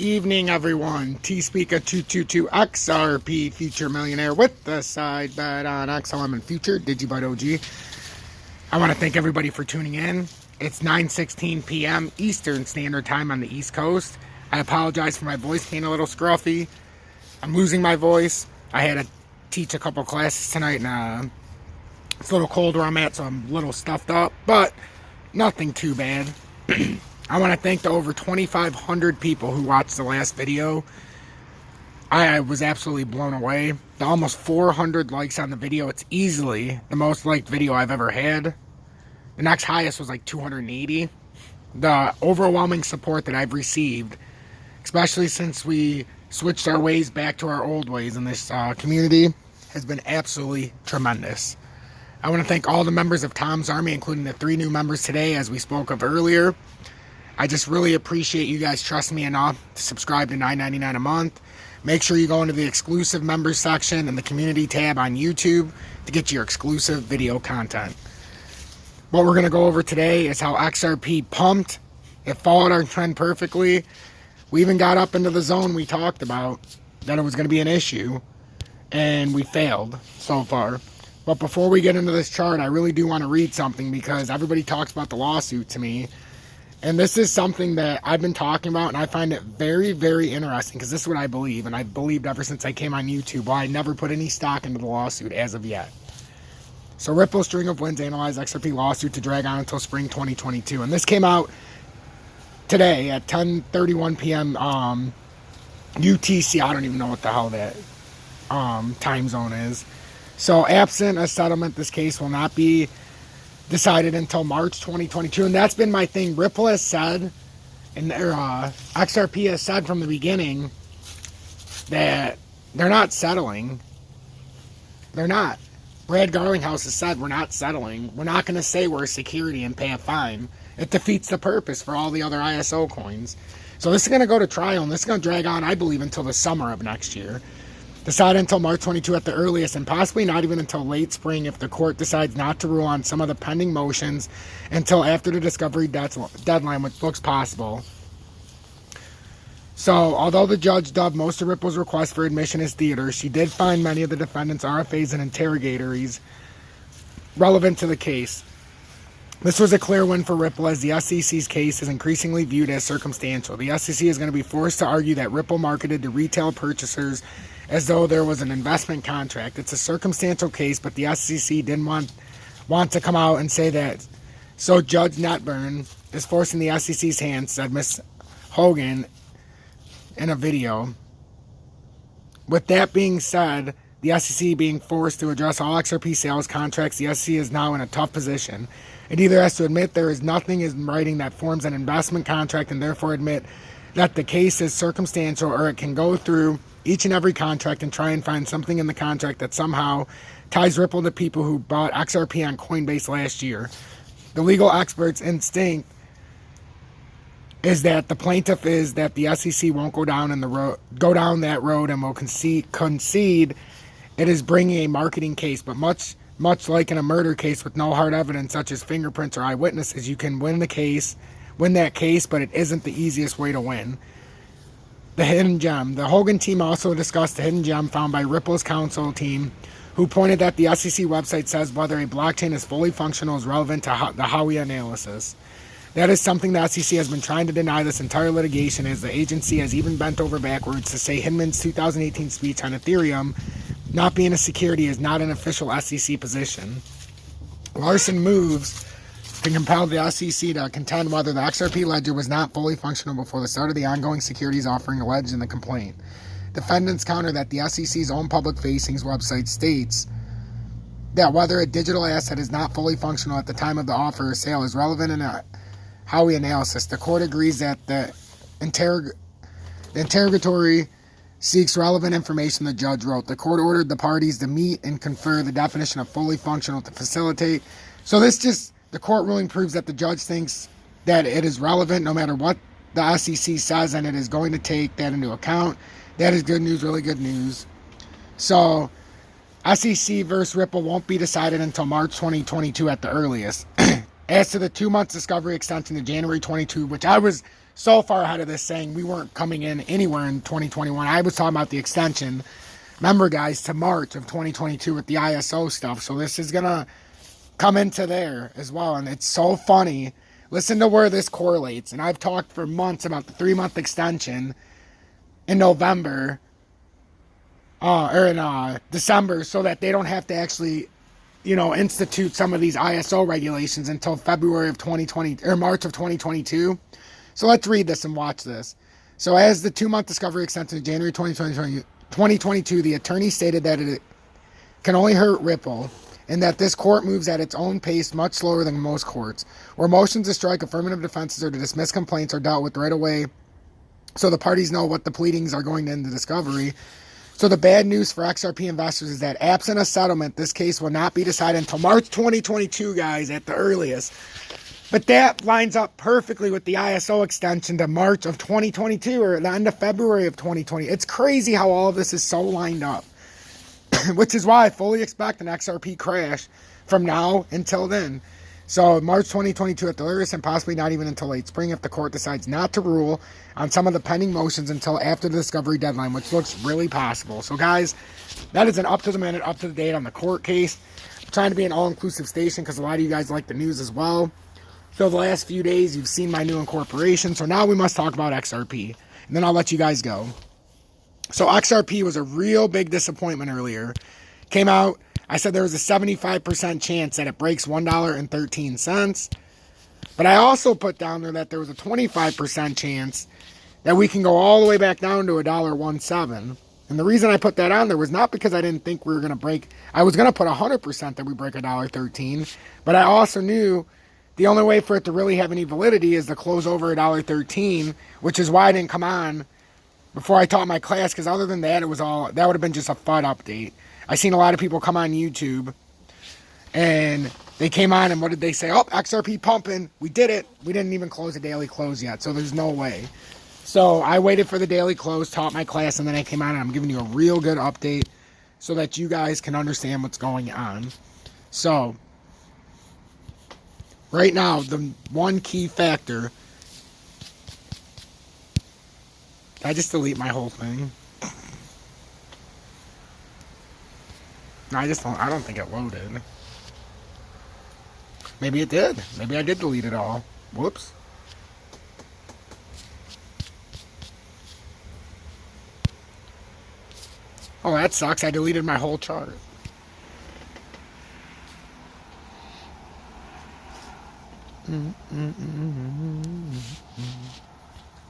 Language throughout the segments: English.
evening, everyone. T-Speaker 222XRP Future Millionaire with the side bet on XLM and Future Digibite OG. I want to thank everybody for tuning in. It's 9:16 p.m. Eastern Standard Time on the East Coast. I apologize for my voice being a little scruffy. I'm losing my voice. I had to teach a couple classes tonight, and it's a little cold where I'm at, so I'm a little stuffed up, but nothing too bad. I want to thank the over 2,500 people who watched the last video. I was absolutely blown away. The almost 400 likes on the video. It's easily the most liked video I've ever had. The next highest was like 280. The overwhelming support that I've received, especially since we switched our ways back to our old ways in this community, has been absolutely tremendous. I want to thank all the members of Tom's Army, including the 3 new members today, as we spoke of earlier. I just really appreciate you guys trusting me enough to subscribe to $9.99 a month. Make sure you go into the exclusive members section and the community tab on YouTube to get your exclusive video content. What we're going to go over today is how XRP pumped. It followed our trend perfectly. We even got up into the zone we talked about that it was going to be an issue, and we failed so far. But before we get into this chart, I really do want to read something because everybody talks about the lawsuit to me. And this is something that I've been talking about, and I find it very, very interesting because this is what I believe, and I've believed ever since I came on YouTube. Well, I never put any stock into the lawsuit as of yet. So Ripple string of wins analyze XRP lawsuit to drag on until spring 2022. And this came out today at 10:31 p.m. UTC. I don't even know what the hell that time zone is. So absent a settlement, this case will not be decided until March 2022, and that's been my thing. Ripple has said, and XRP has said from the beginning that they're not settling. They're not. Brad Garlinghouse has said we're not settling. We're not going to say we're a security and pay a fine. It defeats the purpose for all the other ISO coins. So this is going to go to trial, and this is going to drag on, I believe, until the summer of next year. Decided until March 22 at the earliest, and possibly not even until late spring if the court decides not to rule on some of the pending motions until after the discovery deadline, which looks possible. So, although the judge dubbed most of Ripple's requests for admission as theater, she did find many of the defendants' RFAs and interrogatories relevant to the case. This was a clear win for Ripple, as the SEC's case is increasingly viewed as circumstantial. The SEC is going to be forced to argue that Ripple marketed to retail purchasers as though there was an investment contract. It's a circumstantial case, but the SEC didn't want to come out and say that. So Judge Netburn is forcing the SEC's hand, said Ms. Hogan in a video. With that being said, the SEC being forced to address all XRP sales contracts, the SEC is now in a tough position. It either has to admit there is nothing in writing that forms an investment contract and therefore admit that the case is circumstantial, or it can go through each and every contract and try and find something in the contract that somehow ties Ripple to people who bought XRP on Coinbase last year. The legal experts' instinct is that the plaintiff is that the SEC won't go down that road and will concede it is bringing a marketing case, but much like in a murder case with no hard evidence such as fingerprints or eyewitnesses, you can win that case, but it isn't the easiest way to win. The hidden gem. The Hogan team also discussed the hidden gem found by Ripple's counsel team, who pointed that the SEC website says whether a blockchain is fully functional is relevant to the Howey analysis. That is something the SEC has been trying to deny this entire litigation, as the agency has even bent over backwards to say Hinman's 2018 speech on Ethereum not being a security is not an official SEC position. Larson moves to compel the SEC to contend whether the XRP ledger was not fully functional before the start of the ongoing securities offering alleged in the complaint. Defendants counter that the SEC's own public-facing website states that whether a digital asset is not fully functional at the time of the offer or sale is relevant in a Howey analysis. The court agrees that the interrogatory seeks relevant information, the judge wrote. The court ordered the parties to meet and confer the definition of fully functional to facilitate. So the court ruling proves that the judge thinks that it is relevant no matter what the SEC says, and it is going to take that into account. That is good news, really good news. So SEC versus Ripple won't be decided until March 2022 at the earliest. As to the 2-month discovery extension to January 22, which I was so far ahead of this saying we weren't coming in anywhere in 2021. I was talking about the extension, remember guys, to March of 2022 with the ISO stuff. So this is going to come into there as well. And it's so funny. Listen to where this correlates. And I've talked for months about the 3-month extension in November or in December, so that they don't have to actually, you know, institute some of these ISO regulations until February of 2020 or March of 2022. So let's read this and watch this. So as the 2-month discovery extension to January 2022, the attorney stated that it can only hurt Ripple, and that this court moves at its own pace much slower than most courts, where motions to strike affirmative defenses or to dismiss complaints are dealt with right away, so the parties know what the pleadings are going into discovery. So the bad news for XRP investors is that absent a settlement, this case will not be decided until March 2022, guys, at the earliest. But that lines up perfectly with the ISO extension to March of 2022 or the end of February of 2020. It's crazy how all of this is so lined up, which is why I fully expect an XRP crash from now until then. So March 2022 at the earliest, and possibly not even until late spring if the court decides not to rule on some of the pending motions until after the discovery deadline, which looks really possible. So guys, that is an up-to-the-minute, up-to-the-date on the court case. I'm trying to be an all-inclusive station because a lot of you guys like the news as well. So the last few days, you've seen my new incorporation. So now we must talk about XRP, and then I'll let you guys go. So XRP was a real big disappointment earlier. Came out, I said there was a 75% chance that it breaks $1.13. But I also put down there that there was a 25% chance that we can go all the way back down to $1.17. And the reason I put that on there was not because I didn't think we were going to break. I was going to put 100% that we break $1.13. But I also knew the only way for it to really have any validity is to close over $1.13, which is why I didn't come on before I taught my class, because other than that, that would have been just a FUD update. I seen a lot of people come on YouTube, and they came on, and what did they say? Oh, XRP pumping. We did it. We didn't even close a daily close yet, so there's no way. So I waited for the daily close, taught my class, and then I came on, and I'm giving you a real good update so that you guys can understand what's going on. So right now, the one key factor... Did I just delete my whole thing? No, I don't think it loaded. Maybe it did. Maybe I did delete it all. Whoops. Oh, that sucks. I deleted my whole chart.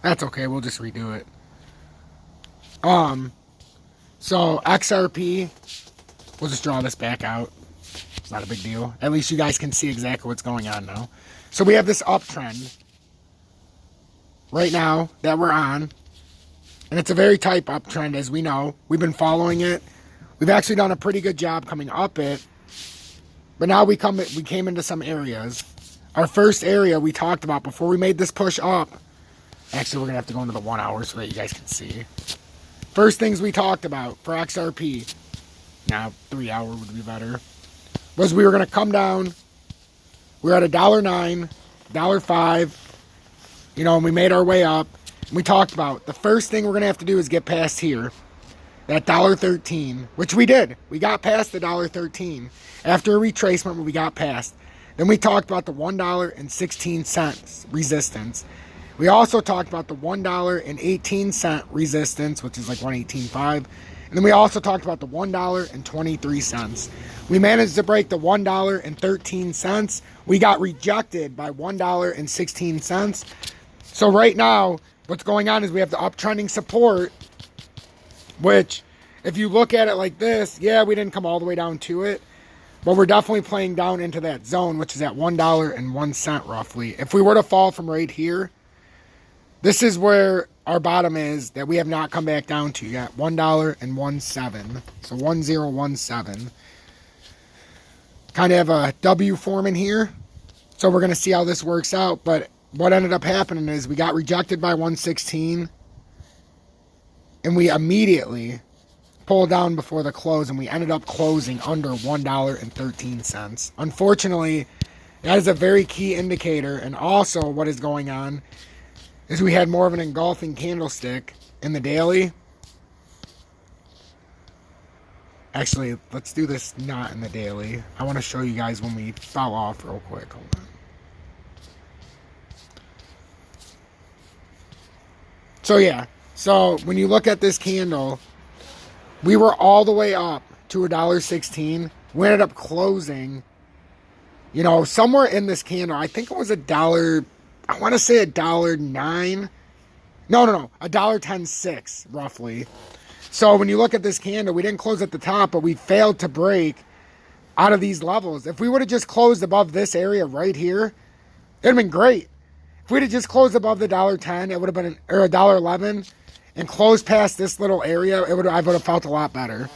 That's okay. We'll just redo it. So XRP, we'll just draw this back out. It's not a big deal. At least you guys can see exactly what's going on now. So we have this uptrend right now that we're on. And it's a very tight uptrend, as we know. We've been following it. We've actually done a pretty good job coming up it. But now we came into some areas. Our first area we talked about before we made this push up. Actually, we're going to have to go into the 1 hour so that you guys can see. First things we talked about for XRP, now 3 hour would be better, was we were going to come down. We were at $1.09, $1.05, you know, and we made our way up. And we talked about the first thing we're going to have to do is get past here, that $1.13, which we did. We got past the $1.13. After a retracement, we got past. Then we talked about the $1.16 resistance. We also talked about the $1.18 resistance, which is like 118.5. And then we also talked about the $1.23. We managed to break the $1.13. We got rejected by $1.16. So right now, what's going on is we have the uptrending support, which if you look at it like this, yeah, we didn't come all the way down to it, but we're definitely playing down into that zone, which is at $1.01 roughly. If we were to fall from right here, this is where our bottom is that we have not come back down to yet. $1.17. So 1017. Kind of have a W forming here. So we're going to see how this works out. But what ended up happening is we got rejected by 116. And we immediately pulled down before the close. And we ended up closing under $1.13. Unfortunately, That is a very key indicator. And also what is going on is we had more of an engulfing candlestick in the daily. Actually, let's do this not in the daily. I want to show you guys when we fell off real quick. Hold on. So yeah, so when you look at this candle, we were all the way up to $1.16. We ended up closing, you know, somewhere in this candle. I think it was $1. I want to say $1.09. No, $1.106 roughly. So when you look at this candle, we didn't close at the top, but we failed to break out of these levels. If we would have just closed above this area right here, it would have been great. If we'd have just closed above the $1.10, it would have been, or $1.11, and closed past this little area, I would have felt a lot better.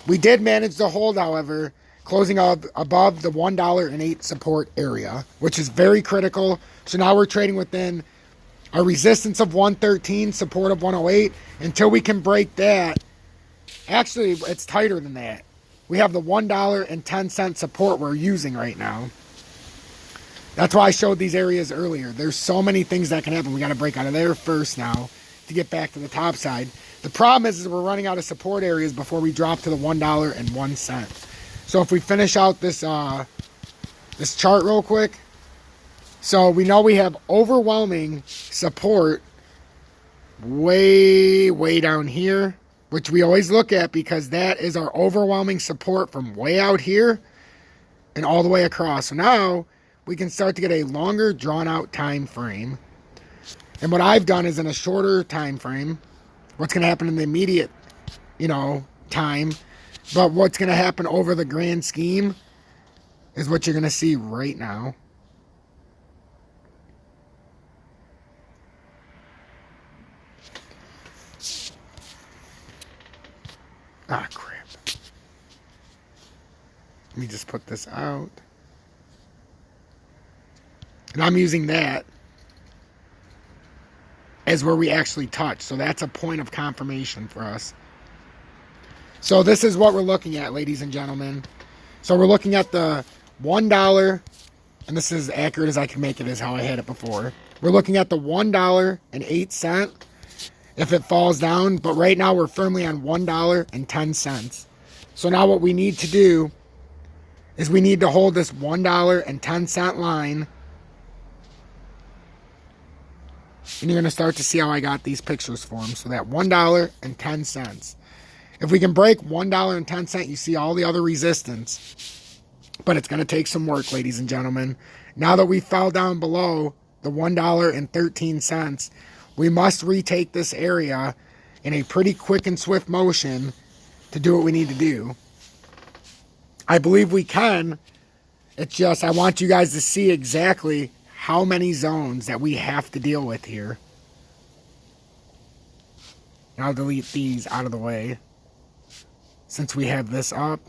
We did manage to hold, however, closing up above the $1.08 support area, which is very critical. So now we're trading within a resistance of 113, support of 108. Until we can break that, actually, it's tighter than that. We have the $1.10 support we're using right now. That's why I showed these areas earlier. There's so many things that can happen. We got to break out of there first now to get back to the top side. The problem is we're running out of support areas before we drop to the $1.01. So if we finish out this this chart real quick. So we know we have overwhelming support way down here, which we always look at because that is our overwhelming support from way out here and all the way across. So now we can start to get a longer drawn out time frame. And what I've done is in a shorter time frame, what's going to happen in the immediate, time, but what's going to happen over the grand scheme is what you're going to see right now. Ah, crap. Let me just put this out. And I'm using that as where we actually touch. So that's a point of confirmation for us. So this is what we're looking at, ladies and gentlemen. So we're looking at the $1, and this is as accurate as I can make it is how I had it before. We're looking at the $1.08 if it falls down, but right now we're firmly on $1.10. So now what we need to do is we need to hold this $1.10 line. And you're going to start to see how I got these pictures formed. So that $1.10. If we can break $1.10, you see all the other resistance. But it's going to take some work, ladies and gentlemen. Now that we fell down below the $1.13, we must retake this area in a pretty quick and swift motion to do what we need to do. I believe we can. It's just I want you guys to see exactly how many zones that we have to deal with here. And I'll delete these out of the way since we have this up,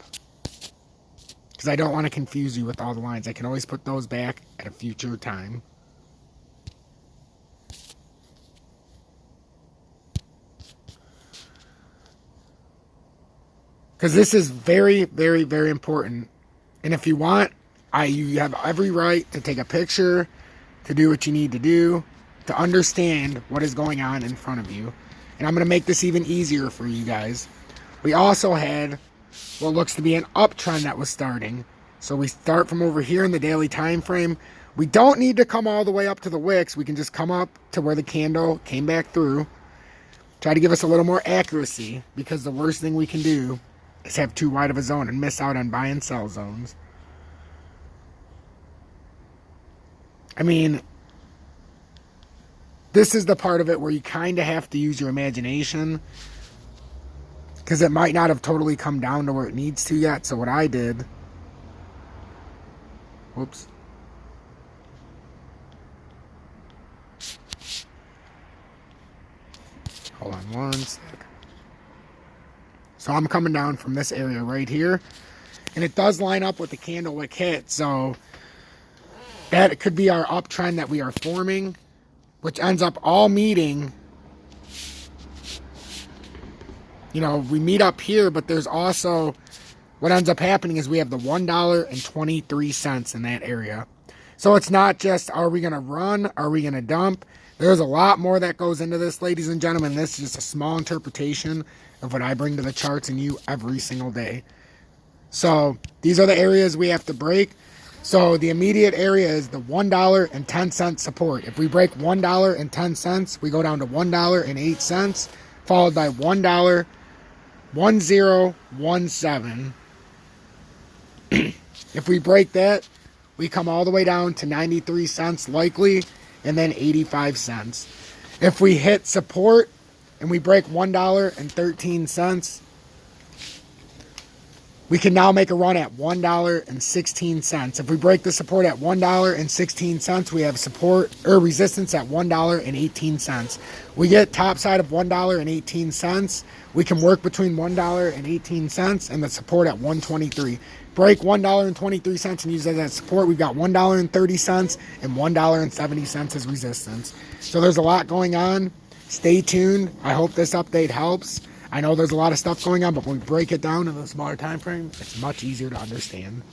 because I don't want to confuse you with all the lines. I can always put those back at a future time. Because this is very important. And if you want, you have every right to take a picture, to do what you need to do, to understand what is going on in front of you. And I'm going to make this even easier for you guys. We also had what looks to be an uptrend that was starting. So we start from over here in the daily time frame. We don't need to come all the way up to the wicks. We can just come up to where the candle came back through. Try to give us a little more accuracy, because the worst thing we can do is have too wide of a zone and miss out on buy and sell zones. I mean, this is the part of it where you kind of have to use your imagination, because it might not have totally come down to where it needs to yet. So what I did, whoops. Hold on one sec. So I'm coming down from this area right here, and it does line up with the candle wick hit. So that could be our uptrend that we are forming, which ends up all meeting. We meet up here, but there's also what ends up happening is we have the $1.23 in that area. So it's not just, are we going to run? Are we going to dump? There's a lot more that goes into this, ladies and gentlemen. This is just a small interpretation of what I bring to the charts and you every single day. So these are the areas we have to break. So the immediate area is the $1.10 support. If we break $1.10, we go down to $1.08, followed by $1.1017. If we break that, we come all the way down to 93 cents likely, and then 85 cents. If we hit support and we break $1.13, we can now make a run at $1.16. If we break the support at $1.16, we have support or resistance at $1.18. We get top side of $1.18. We can work between $1.18 and the support at $1.23. Break $1.23 and use that as support. We've got $1.30 and $1.70 as resistance. So there's a lot going on. Stay tuned. I hope this update helps. I know there's a lot of stuff going on, but when we break it down in a smaller time frame, it's much easier to understand.